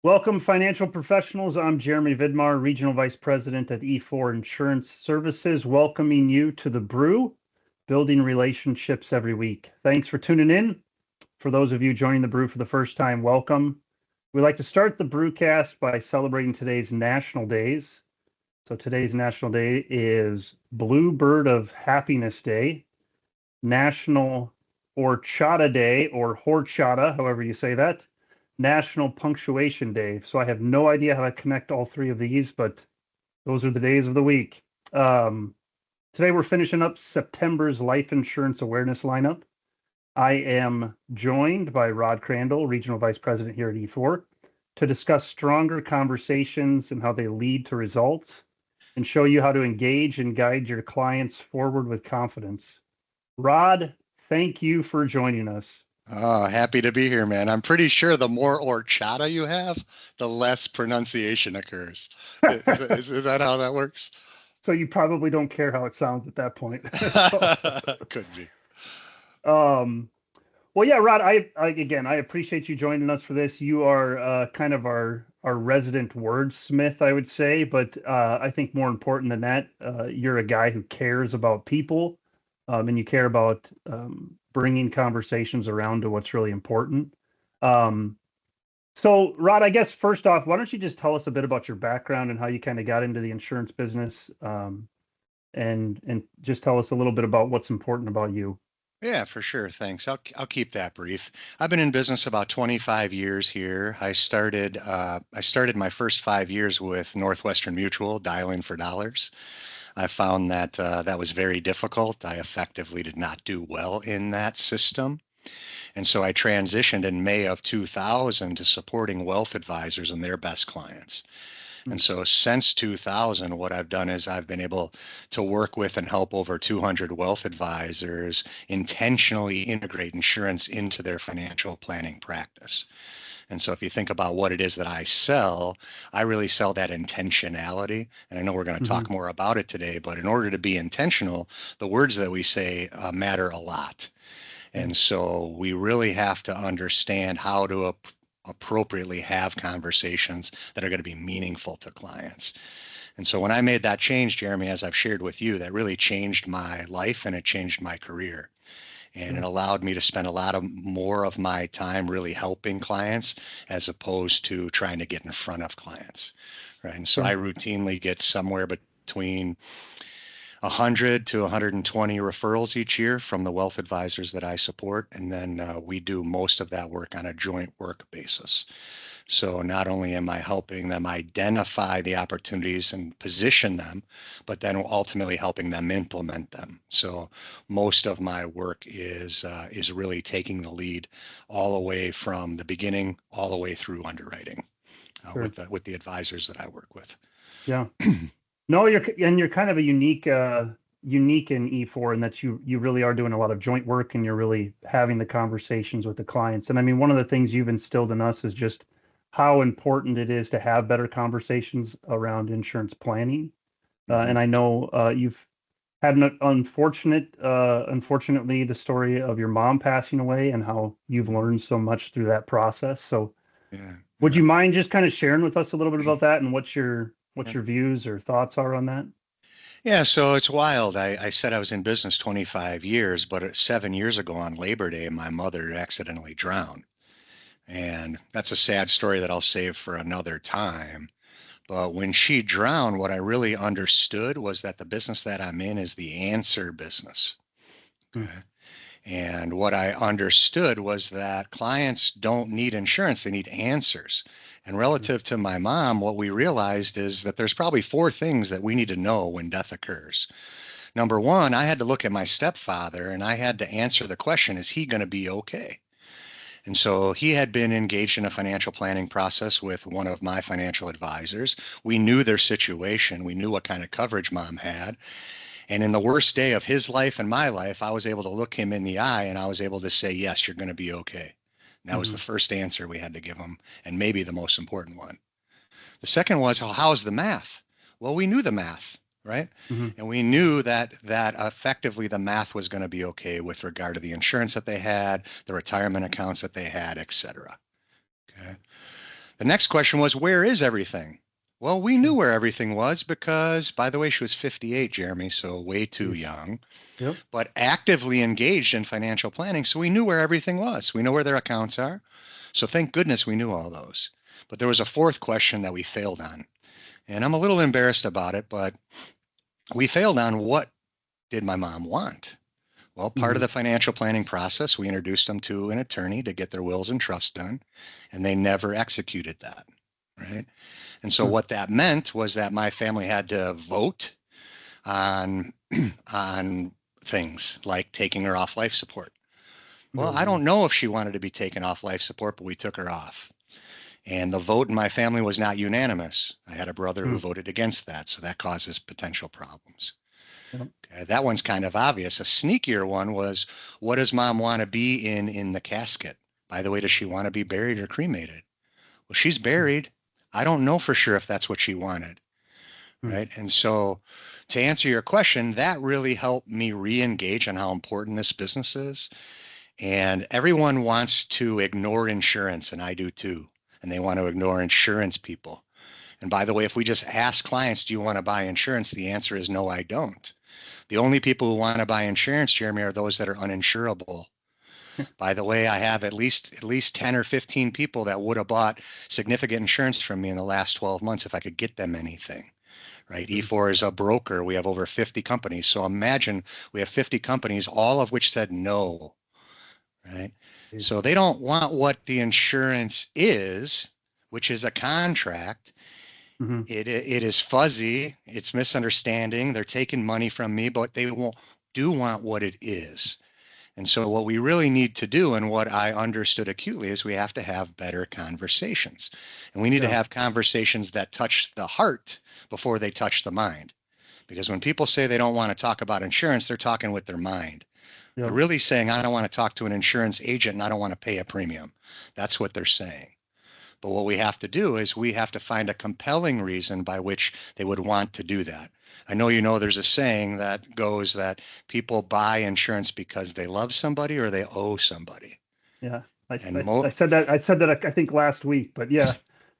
Welcome, financial professionals. I'm Jeremy Vidmar, Regional Vice President at E4 Insurance Services, welcoming you to the Brew, building relationships every week. Thanks for tuning in. For those of you joining the Brew for the first time, welcome. We like to start the Brewcast by celebrating today's national days. So today's national day is Bluebird of Happiness Day, National Horchata Day, or Horchata, however you say that, National Punctuation Day. So I have no idea how to connect all three of these, but those are the days of the week. Today we're finishing up September's life insurance awareness lineup. I am joined by Rod Crandall, Regional Vice President here at E4, to discuss stronger conversations and how they lead to results and show you how to engage and guide your clients forward with confidence. Rod, thank you for joining us. Oh, happy to be here, man. I'm pretty sure the more horchata you have, the less pronunciation occurs. Is that how that works? So you probably don't care how it sounds at that point. Could be. Well, yeah, Rod, I appreciate you joining us for this. You are kind of our resident wordsmith, I would say, but I think more important than that, you're a guy who cares about people, and you care about bringing conversations around to what's really important. So, Rod, I guess first off, why don't you just tell us a bit about your background and how you kind of got into the insurance business, and just tell us a little bit about what's important about you. Yeah, for sure. Thanks. I'll keep that brief. I've been in business about 25 years here. I started my first 5 years with Northwestern Mutual, dialing for dollars. I found that that was very difficult. I effectively did not do well in that system. And so I transitioned in May of 2000 to supporting wealth advisors and their best clients. And so since 2000, what I've done is I've been able to work with and help over 200 wealth advisors intentionally integrate insurance into their financial planning practice. And so if you think about what it is that I sell, I really sell that intentionality. And I know we're going to talk more about it today, but in order to be intentional, the words that we say matter a lot. And so we really have to understand how to appropriately have conversations that are going to be meaningful to clients. And so when I made that change, Jeremy, as I've shared with you, that really changed my life and it changed my career. And it allowed me to spend a lot more of my time really helping clients as opposed to trying to get in front of clients, right? And so I routinely get somewhere between 100 to 120 referrals each year from the wealth advisors that I support. And then we do most of that work on a joint work basis. So not only am I helping them identify the opportunities and position them, but then ultimately helping them implement them. So most of my work is really taking the lead all the way from the beginning, all the way through underwriting with the advisors that I work with. Yeah. No, you're kind of a unique in E4 in that you really are doing a lot of joint work and you're really having the conversations with the clients. And I mean, one of the things you've instilled in us is just how important it is to have better conversations around insurance planning. And I know you've had an unfortunately, the story of your mom passing away and how you've learned so much through that process. So would you mind just kind of sharing with us a little bit about that and what your views or thoughts are on that? Yeah, so it's wild. I said I was in business 25 years, but 7 years ago on Labor Day, my mother accidentally drowned. And that's a sad story that I'll save for another time. But when she drowned, what I really understood was that the business that I'm in is the answer business. Okay. And what I understood was that clients don't need insurance, they need answers. And relative to my mom, what we realized is that there's probably 4 things that we need to know when death occurs. Number one, I had to look at my stepfather and I had to answer the question, is he going to be okay? And so he had been engaged in a financial planning process with one of my financial advisors. We knew their situation. We knew what kind of coverage mom had. And in the worst day of his life and my life, I was able to look him in the eye and I was able to say, yes, you're going to be okay. And that was the first answer we had to give him, and maybe the most important one. The second was, how's the math? Well, we knew the math, right? And we knew that effectively the math was going to be okay with regard to the insurance that they had, the retirement accounts that they had, et cetera. Okay. The next question was, where is everything? Well, we knew where everything was because, by the way, she was 58, Jeremy, so way too Jeez. young, Yep. but actively engaged in financial planning. So we knew where everything was. We know where their accounts are. So thank goodness we knew all those. But there was a fourth question that we failed on. And I'm a little embarrassed about it, but we failed on what did my mom want? Well, part of Mhm. the financial planning process, we introduced them to an attorney to get their wills and trusts done, and they never executed that, right? And so Hmm. what that meant was that my family had to vote on on things like taking her off life support. Well, I No. don't know if she wanted to be taken off life support, but we took her off. And the vote in my family was not unanimous. I had a brother who Hmm. voted against that, so that causes potential problems. Yep. Okay, that one's kind of obvious. A sneakier one was, what does mom want to be in the casket? By the way, does she want to be buried or cremated? Well, she's Hmm. buried. I don't know for sure if that's what she wanted, Hmm. right? And so to answer your question, that really helped me re-engage on how important this business is. And everyone wants to ignore insurance, and I do too. And they want to ignore insurance people. And by the way, if we just ask clients, do you want to buy insurance? The answer is no, I don't. The only people who want to buy insurance, Jeremy, are those that are uninsurable. By the way, I have at least 10 or 15 people that would have bought significant insurance from me in the last 12 months if I could get them anything. Right? Hmm. E4 is a broker. We have over 50 companies. So imagine we have 50 companies, all of which said no, right? Jeez. So they don't want what the insurance is, which is a contract. Mhm. It is fuzzy. It's misunderstanding. They're taking money from me, but they won't do want what it is. And so what we really need to do, and what I understood acutely, is we have to have better conversations. And we need to Yeah. have conversations that touch the heart before they touch the mind. Because when people say they don't want to talk about insurance, they're talking with their mind. They're Yep. really saying, I don't want to talk to an insurance agent and I don't want to pay a premium. That's what they're saying. But what we have to do is we have to find a compelling reason by which they would want to do that. I know you know there's a saying that goes that people buy insurance because they love somebody or they owe somebody. Yeah. I, And I I said that I think last week, but yeah.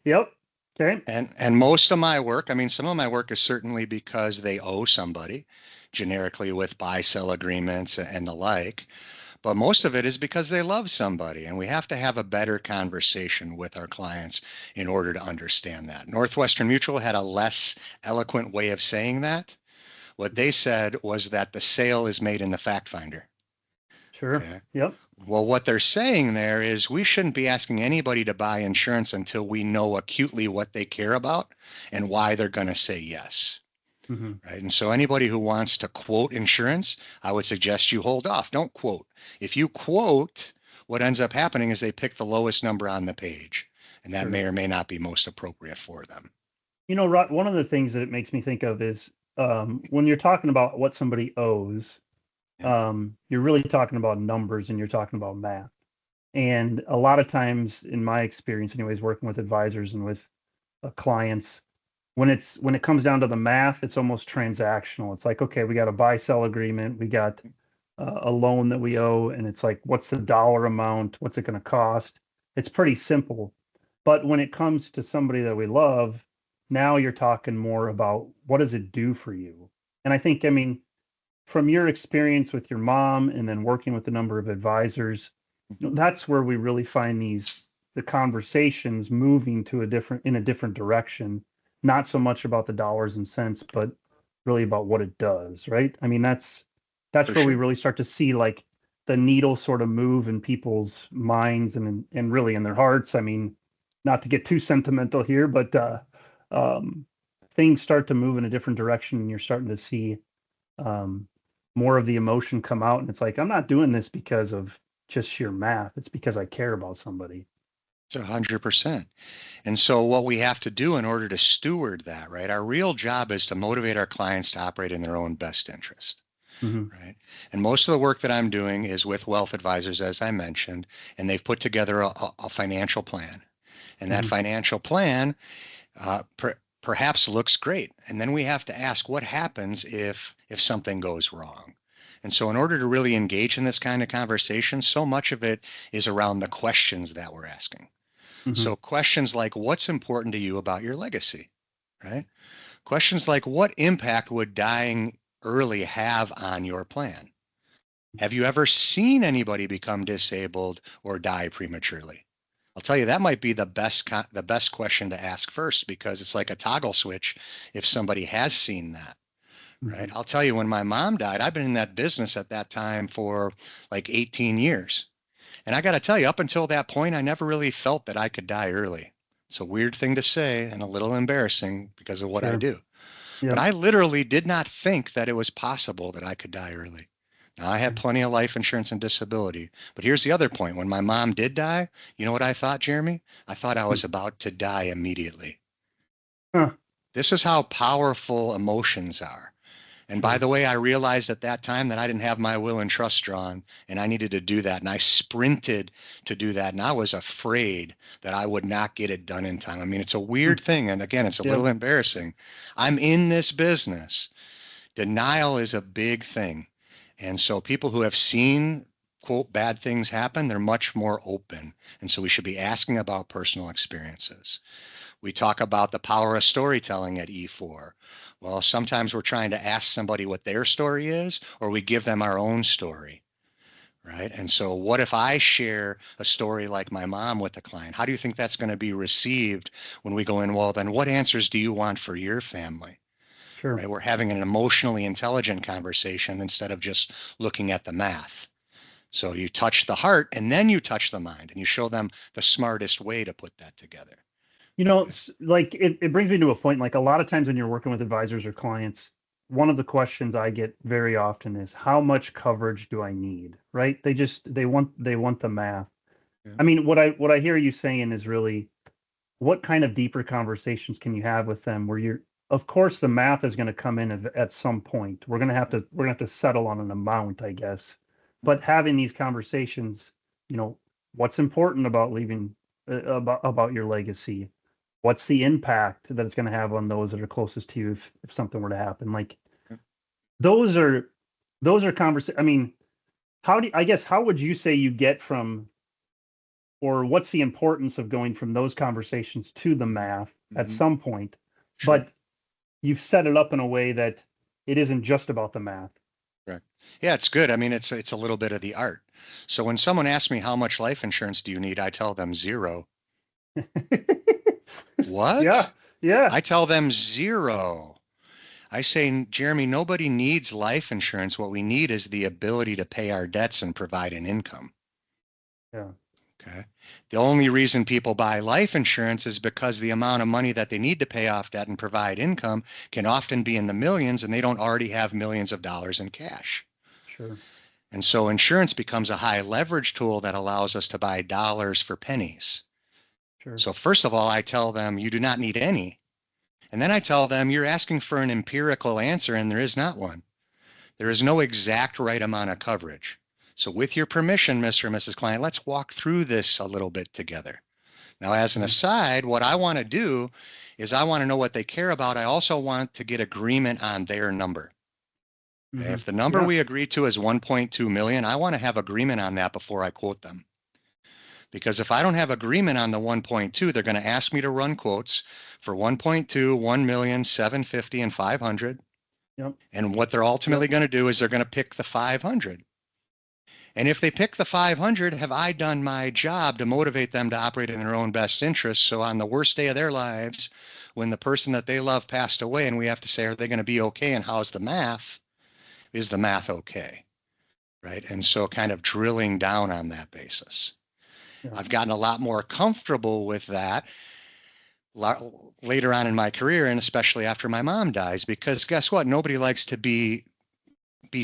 Yep. Okay. and most of my work, I mean, some of my work is certainly because they owe somebody, generically with buy-sell agreements and the like. But most of it is because they love somebody, and we have to have a better conversation with our clients in order to understand that. Northwestern Mutual had a less eloquent way of saying that. What they said was that the sale is made in the fact finder. Sure. Okay. Yep. Well, what they're saying there is we shouldn't be asking anybody to buy insurance until we know acutely what they care about and why they're going to say yes. Hmm. Right. And so anybody who wants to quote insurance, I would suggest you hold off. Don't quote. If you quote, what ends up happening is they pick the lowest number on the page, and that Sure. may or may not be most appropriate for them. Rod, one of the things that it makes me think of is when you're talking about what somebody owes, Yeah. you're really talking about numbers and you're talking about math. And a lot of times, in my experience, anyways, working with advisors and with clients, when it comes down to the math, it's almost transactional. It's like, okay, we got a buy sell agreement, we got a loan that we owe, and it's like, what's the dollar amount? What's it going to cost? It's pretty simple. But when it comes to somebody that we love, now you're talking more about what does it do for you? And I think, I mean, from your experience with your mom and then working with a number of advisors, that's where we really find the conversations moving to in a different direction, not so much about the dollars and cents, but really about what it does, right? I mean, that's For where we sure. really start to see like the needle sort of move in people's minds and really in their hearts. I mean, not to get too sentimental here, but um, things start to move in a different direction, and you're starting to see um, more of the emotion come out. And it's like, I'm not doing this because of just sheer math. It's because I care about somebody. It's 100%. And so what we have to do in order to steward that, right? Our real job is to motivate our clients to operate in their own best interest. Hmm. Right. And most of the work that I'm doing is with wealth advisors, as I mentioned, and they've put together a financial plan. And that Hmm. financial plan perhaps looks great. And then we have to ask what happens if something goes wrong. And so in order to really engage in this kind of conversation, so much of it is around the questions that we're asking. Mm-hmm. So questions like, what's important to you about your legacy, right? Questions like, what impact would dying early have on your plan? Have you ever seen anybody become disabled or die prematurely? I'll tell you, that might be the best question to ask first, because it's like a toggle switch if somebody has seen that, Mm-hmm. right? I'll tell you, when my mom died, I've been in that business at that time for like 18 years. And I got to tell you, up until that point, I never really felt that I could die early. It's a weird thing to say and a little embarrassing because of what I Sure. do. But Yep. I literally did not think that it was possible that I could die early. Now, I had plenty of life insurance and disability. But here's the other point. When my mom did die, you know what I thought, Jeremy? I thought I was about to die immediately. Huh. This is how powerful emotions are. And by Sure. the way, I realized at that time that I didn't have my will and trust drawn, and I needed to do that. And I sprinted to do that. And I was afraid that I would not get it done in time. I mean, it's a Hmm. weird thing. And again, it's a Yep. little embarrassing. I'm in this business. Denial is a big thing. And so people who have seen, quote, bad things happen, they're much more open. And so we should be asking about personal experiences. We talk about the power of storytelling at E4. Well, sometimes we're trying to ask somebody what their story is, or we give them our own story, right? And so, what if I share a story like my mom with the client? How do you think that's going to be received when we go in? Well, then what answers do you want for your family? Sure. Right? We're having an emotionally intelligent conversation instead of just looking at the math. So you touch the heart and then you touch the mind and you show them the smartest way to put that together. Okay. Like it brings me to a point, like a lot of times when you're working with advisors or clients, one of the questions I get very often is how much coverage do I need? Right? They want the math. Yeah. I mean, what I hear you saying is really what kind of deeper conversations can you have with them where you're, of course, the math is going to come in at some point. We're going to have to settle on an amount, I guess. But having these conversations, you know, what's important about leaving about your legacy? What's the impact that it's going to have on those that are closest to you if something were to happen? Like those are those are conversations. I mean, how would you say you get from, or what's the importance of going from those conversations to the math at Mhm. some point, Sure. but you've set it up in a way that it isn't just about the math. Correct. Yeah, it's good. I mean, it's a little bit of the art. So when someone asks me how much life insurance do you need, I tell them zero. Yeah, What? yeah, I tell them zero. I say, Jeremy, nobody needs life insurance. What we need is the ability to pay our debts and provide an income. yeah. Okay. The only reason people buy life insurance is because the amount of money that they need to pay off debt and provide income can often be in the millions, and they don't already have millions of dollars in cash. Sure, And so insurance becomes a high leverage tool that allows us to buy dollars for pennies. sure. So first of all, I tell them you do not need any. And then I tell them you're asking for an empirical answer and there is not one. There is no exact right amount of coverage. So with your permission, Mr. and Mrs. Client, let's walk through this a little bit together. Now, as an Mhm. aside, what I want to do is I want to know what they care about. I also want to get agreement on their number. Okay? Mhm. If the number Yeah, we agreed to is 1.2 million, I want to have agreement on that before I quote them. Because if I don't have agreement on the 1.2, they're going to ask me to run quotes for 1.2, 1 million, 750, and 500. yep, And what they're yep. ultimately going to do is they're going to pick the 500. And if they pick the 500, have I done my job to motivate them to operate in their own best interest? So on the worst day of their lives, when the person that they love passed away and we have to say, are they going to be okay? And how's the math? Is the math okay? Right. And so kind of drilling down on that basis. Yeah. I've gotten a lot more comfortable with that later on in my career, and especially after my mom dies, because guess what? Nobody likes to be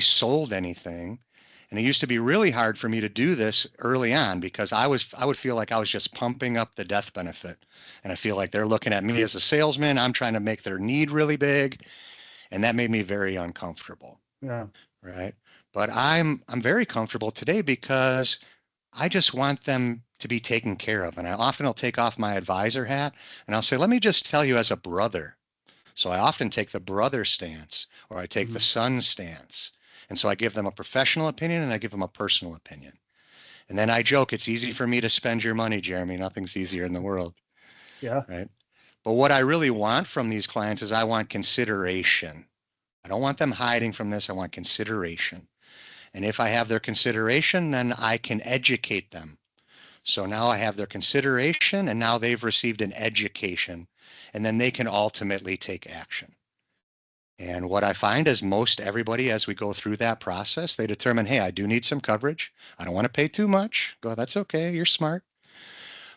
sold anything. And it used to be really hard for me to do this early on because I would feel like I was just pumping up the death benefit. And I feel like they're looking at me as a salesman. I'm trying to make their need really big. And that made me very uncomfortable. Yeah. Right. But I'm very comfortable today because I just want them to be taken care of. And I often will take off my advisor hat and I'll say, let me just tell you as a brother. So I often take the brother stance or I take the Mhm. son stance. And so I give them a professional opinion and I give them a personal opinion. And then I joke, it's easy for me to spend your money, Jeremy. Nothing's easier in the world, Yeah. right? But what I really want from these clients is I want consideration. I don't want them hiding from this. I want consideration. And if I have their consideration, then I can educate them. So now I have their consideration, and now they've received an education, and then they can ultimately take action. And what I find is most everybody, as we go through that process, they determine, hey, I do need some coverage. I don't want to pay too much. Go, that's okay. You're smart.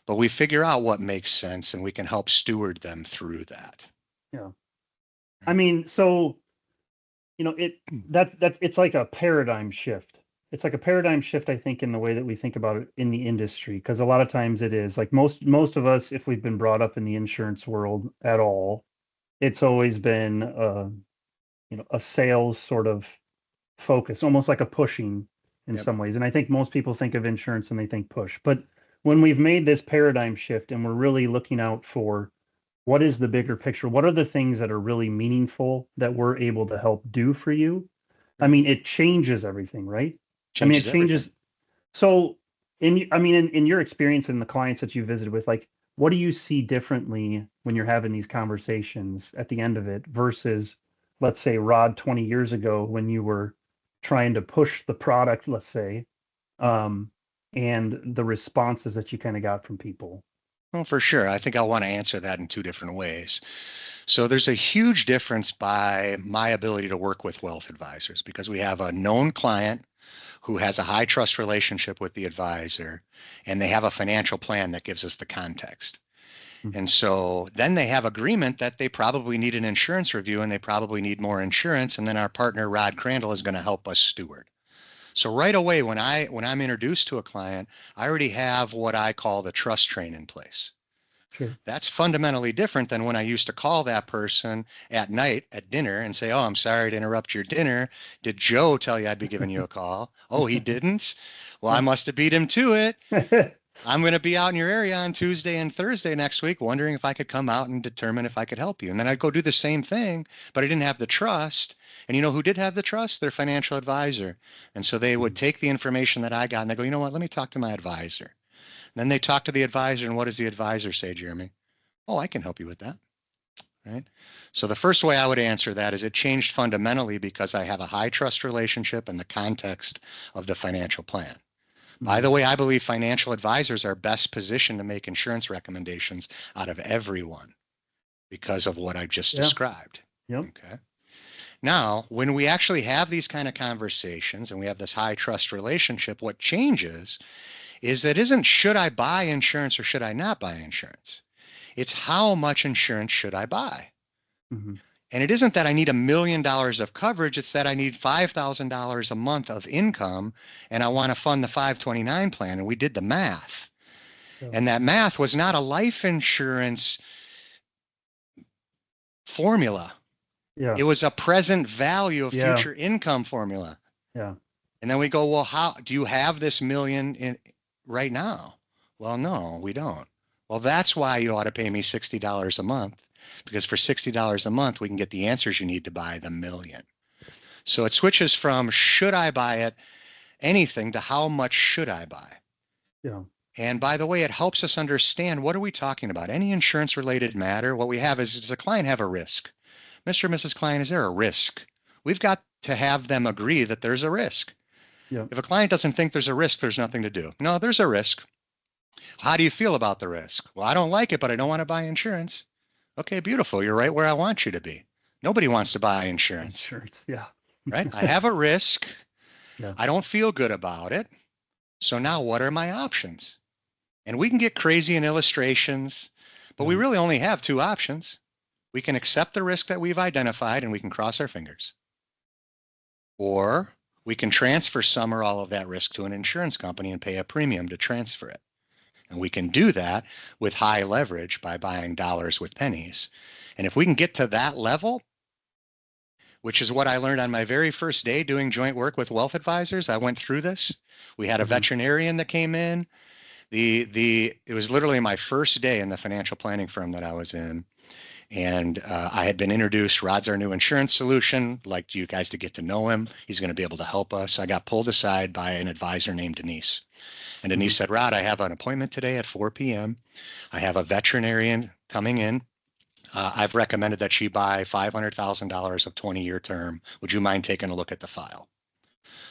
But we figure out what makes sense, and we can help steward them through that. Yeah. I mean, so, it's like a paradigm shift. It's like a paradigm shift, I think, in the way that we think about it in the industry, because a lot of times it is like most of us, if we've been brought up in the insurance world at all, it's always been a sales sort of focus, almost like a pushing in Yep. some ways. And I think most people think of insurance and they think push. But when we've made this paradigm shift and we're really looking out for what is the bigger picture, what are the things that are really meaningful that we're able to help do for you? I mean, it changes everything, right? Changes It changes. everything. So in your experience and the clients that you visited with, like, what do you see differently when you're having these conversations at the end of it versus, let's say, Rod 20 years ago when you were trying to push the product, let's say, and the responses that you kind of got from people? Well, for sure. I think I'll want to answer that in two different ways. So there's a huge difference by my ability to work with wealth advisors because we have a known client who has a high trust relationship with the advisor, and they have a financial plan that gives us the context. Mhm. And so then they have agreement that they probably need an insurance review and they probably need more insurance. And then our partner, Rod Crandall, is going to help us steward. So right away, when I'm introduced to a client, I already have what I call the trust train in place. Sure. That's fundamentally different than when I used to call that person at night at dinner and say, oh, I'm sorry to interrupt your dinner. Did Joe tell you I'd be giving you a call? Oh, he didn't? Well, I must have beat him to it. I'm going to be out in your area on Tuesday and Thursday next week, wondering if I could come out and determine if I could help you. And then I'd go do the same thing, but I didn't have the trust. And you know who did have the trust? Their financial advisor. And so they would take the information that I got and they go, you know what, let me talk to my advisor. And then they talk to the advisor, and what does the advisor say, Jeremy? Oh, I can help you with that. Right? So the first way I would answer that is it changed fundamentally because I have a high trust relationship in the context of the financial plan. By the way, I believe financial advisors are best positioned to make insurance recommendations out of everyone because of what I just Yeah. described. Yep. Okay. Now, when we actually have these kind of conversations and we have this high trust relationship, what changes is that isn't should I buy insurance or should I not buy insurance? It's how much insurance should I buy? Mm-hmm. And it isn't that I need $1 million of coverage. It's that I need $5,000 a month of income and I want to fund the 529 plan. And we did the math. Yeah. And that math was not a life insurance formula. Yeah. It was a present value of Yeah. future income formula. Yeah. And then we go, well, how do you have this million in right now? Well, no, we don't. Well, that's why you ought to pay me $60 a month, because for $60 a month, we can get the answers you need to buy the million. So it switches from should I buy it, anything, to how much should I buy? Yeah. And by the way, it helps us understand what are we talking about? Any insurance related matter, what we have is, does the client have a risk? Mr. or Mrs. Client, is there a risk? We've got to have them agree that there's a risk. Yeah. If a client doesn't think there's a risk, there's nothing to do. No, there's a risk. How do you feel about the risk? Well, I don't like it, but I don't want to buy insurance. Okay, beautiful. You're right where I want you to be. Nobody wants to buy insurance, Insurance. Yeah. right? I have a risk. Yeah. I don't feel good about it. So now what are my options? And we can get crazy in illustrations, but we really only have two options. We can accept the risk that we've identified and we can cross our fingers. Or we can transfer some or all of that risk to an insurance company and pay a premium to transfer it. And we can do that with high leverage by buying dollars with pennies. And if we can get to that level, which is what I learned on my very first day doing joint work with wealth advisors, I went through this. We had a veterinarian that came in. It was literally my first day in the financial planning firm that I was in. And I had been introduced, Rod's our new insurance solution. Like you guys to get to know him. He's going to be able to help us. I got pulled aside by an advisor named Denise. And Denise said, Rod, I have an appointment today at 4 p.m. I have a veterinarian coming in. I've recommended that she buy $500,000 of 20-year term. Would you mind taking a look at the file?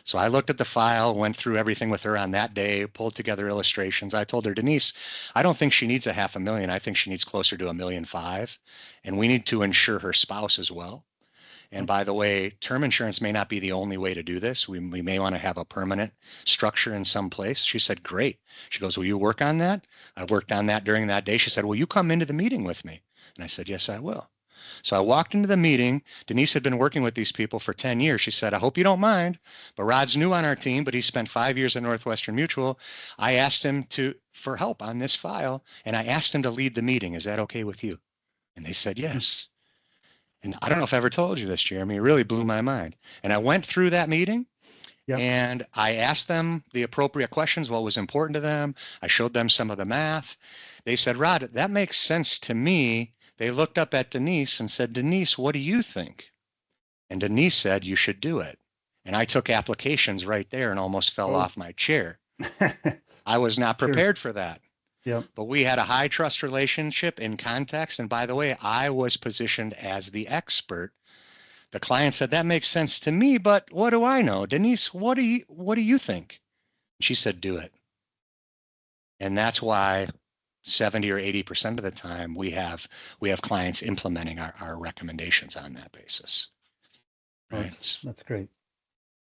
So I looked at the file, went through everything with her on that day, pulled together illustrations. I told her, Denise, I don't think she needs a 500,000. I think she needs closer to 1.5 million. And we need to insure her spouse as well. And by the way, term insurance may not be the only way to do this. We may want to have a permanent structure in some place. She said, great. She goes, will you work on that? I worked on that during that day. She said, will you come into the meeting with me? And I said, yes, I will. So I walked into the meeting. Denise had been working with these people for 10 years. She said, I hope you don't mind, but Rod's new on our team, but he spent 5 years at Northwestern Mutual. I asked him for help on this file, and I asked him to lead the meeting. Is that okay with you? And they said, yes. And I don't know if I ever told you this, Jeremy. It really blew my mind. And I went through that meeting. Yep. And I asked them the appropriate questions, what was important to them. I showed them some of the math. They said, Rod, that makes sense to me. They looked up at Denise and said, Denise, what do you think? And Denise said, you should do it. And I took applications right there and almost fell off my chair. I was not prepared for that. Yep. But we had a high trust relationship in context. And by the way, I was positioned as the expert. The client said, that makes sense to me, but what do I know? Denise, what do you think? She said, do it. And that's why 70 or 80% of the time we have clients implementing our recommendations on that basis. Right. That's great.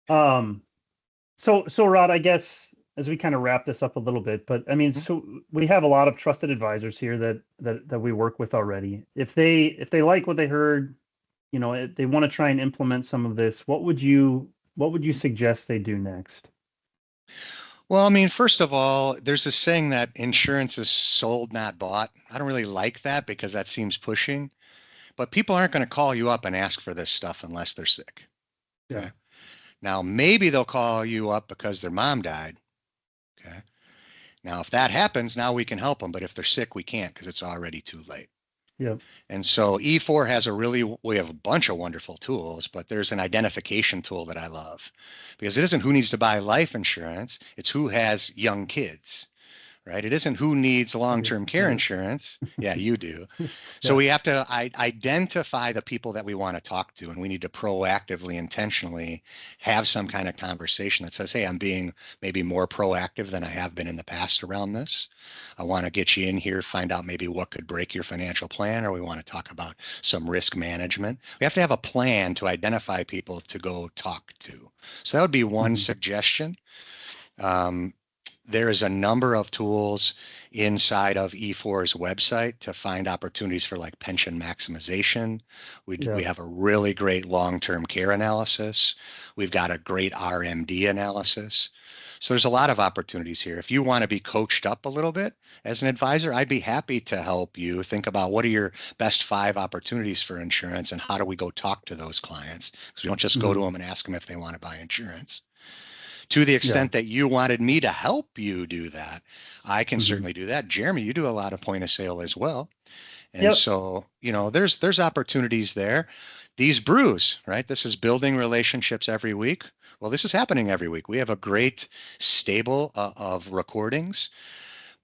So Rod, I guess as we kind of wrap this up a little bit, but I mean, so we have a lot of trusted advisors here that we work with already. If they like what they heard, they want to try and implement some of this, what would you suggest they do next? Well, I mean, first of all, there's this saying that insurance is sold, not bought. I don't really like that because that seems pushing, but people aren't going to call you up and ask for this stuff unless they're sick. Yeah. Okay? Now, maybe they'll call you up because their mom died. Okay. Now, if that happens, now we can help them. But if they're sick, we can't because it's already too late. Yeah. And so E4 has we have a bunch of wonderful tools, but there's an identification tool that I love because it isn't who needs to buy life insurance. It's who has young kids, right? It isn't who needs long-term care insurance. Yeah, you do. So we have to identify the people that we want to talk to, and we need to proactively, intentionally have some kind of conversation that says, hey, I'm being maybe more proactive than I have been in the past around this. I want to get you in here, find out maybe what could break your financial plan, or we want to talk about some risk management. We have to have a plan to identify people to go talk to. So that would be one suggestion. There is a number of tools inside of E4's website to find opportunities for like pension maximization. We have a really great long-term care analysis. We've got a great RMD analysis. So there's a lot of opportunities here. If you want to be coached up a little bit as an advisor, I'd be happy to help you think about what are your best 5 opportunities for insurance and how do we go talk to those clients? Because we don't just go to them and ask them if they want to buy insurance. To the extent that you wanted me to help you do that, I can certainly do that. Jeremy, you do a lot of point of sale as well. And so, there's opportunities there. These brews, right? This is building relationships every week. Well, this is happening every week. We have a great stable of recordings.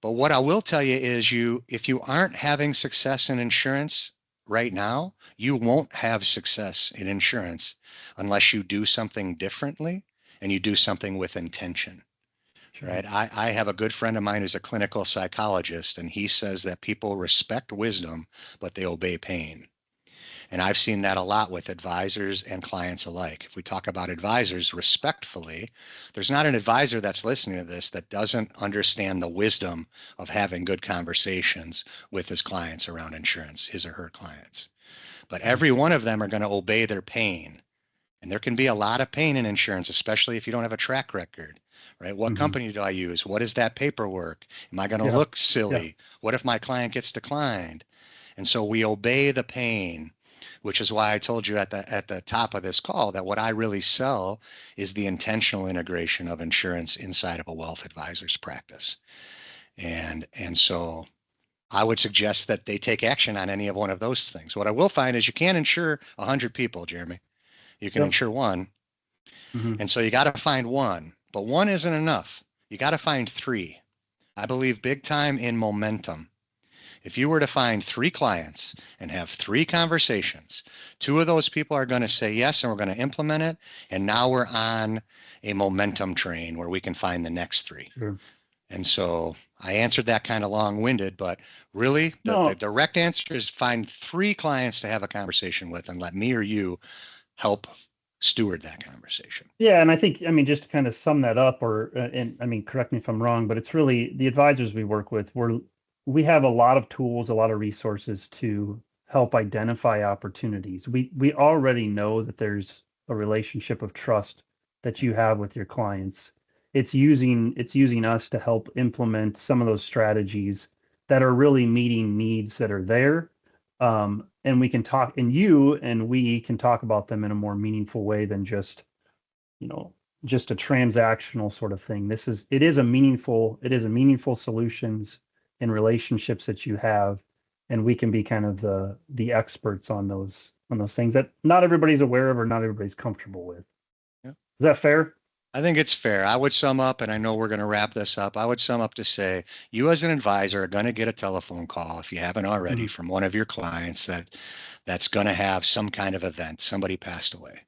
But what I will tell you is if you aren't having success in insurance right now, you won't have success in insurance unless you do something differently and you do something with intention. Sure. Right? I have a good friend of mine who's a clinical psychologist, and he says that people respect wisdom, but they obey pain. And I've seen that a lot with advisors and clients alike. If we talk about advisors respectfully, there's not an advisor that's listening to this that doesn't understand the wisdom of having good conversations with his clients around insurance, his or her clients. But every one of them are going to obey their pain. And there can be a lot of pain in insurance, especially if you don't have a track record, right? What company do I use? What is that paperwork? Am I going to look silly? What if my client gets declined? And so we obey the pain, which is why I told you at the top of this call that what I really sell is the intentional integration of insurance inside of a wealth advisor's practice. And so I would suggest that they take action on any of one of those things. What I will find is you can't insure 100 people, Jeremy. You can Yep. insure one. Mm-hmm. And so you got to find one, but one isn't enough. You got to find three. I believe big time in momentum. If you were to find three clients and have three conversations, two of those people are going to say yes and we're going to implement it. And now we're on a momentum train where we can find the next three. Sure. And so I answered that kind of long-winded, but really the direct answer is find three clients to have a conversation with and let me or you help steward that conversation. Yeah, and I think, I mean, just to kind of sum that up, and I mean, correct me if I'm wrong, but it's really the advisors we work with. We have a lot of tools, a lot of resources to help identify opportunities. We already know that there's a relationship of trust that you have with your clients. It's using us to help implement some of those strategies that are really meeting needs that are there. And we can talk, and you and we can talk about them in a more meaningful way than just, just a transactional sort of thing. It is a meaningful solutions and relationships that you have, and we can be kind of the experts on those things that not everybody's aware of or not everybody's comfortable with. Yeah. Is that fair? I think it's fair. I would sum up, and I know we're going to wrap this up. I would sum up to say you as an advisor are going to get a telephone call if you haven't already from one of your clients that's going to have some kind of event. Somebody passed away.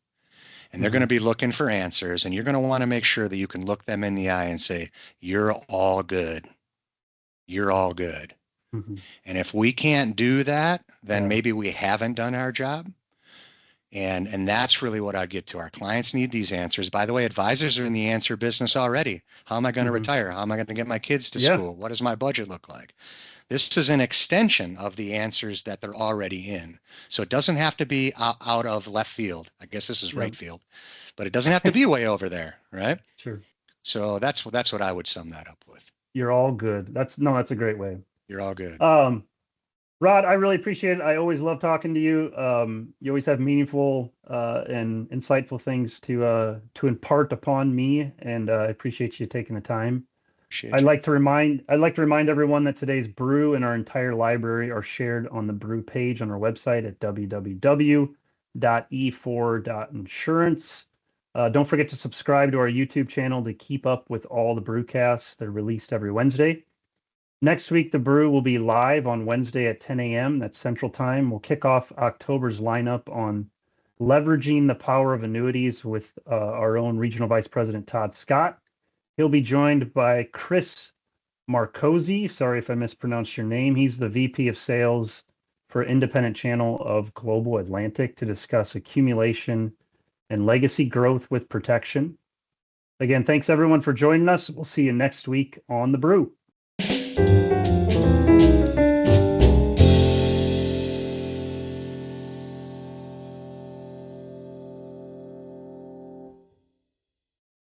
And they're going to be looking for answers, and you're going to want to make sure that you can look them in the eye and say, you're all good. You're all good. And if we can't do that, then maybe we haven't done our job. And that's really what I get to. Our clients need these answers. By the way, advisors are in the answer business already. How am I going to retire? How am I going to get my kids to school? What does my budget look like? This is an extension of the answers that they're already in. So it doesn't have to be out of left field. I guess this is right field, but it doesn't have to be way over there, right? Sure. So that's what I would sum that up with. You're all good. That's a great way. You're all good. Rod, I really appreciate it. I always love talking to you. You always have meaningful and insightful things to impart upon me, and I appreciate you taking the time. I'd like to remind everyone that today's brew and our entire library are shared on the brew page on our website at www.e4.insurance. Don't forget to subscribe to our YouTube channel to keep up with all the brewcasts that are released every Wednesday. Next week, the brew will be live on Wednesday at 10 a.m. That's Central Time. We'll kick off October's lineup on leveraging the power of annuities with our own Regional Vice President, Todd Scott. He'll be joined by Chris Marcosi. Sorry if I mispronounced your name. He's the VP of Sales for Independent Channel of Global Atlantic to discuss accumulation and legacy growth with protection. Again, thanks everyone for joining us. We'll see you next week on The Brew.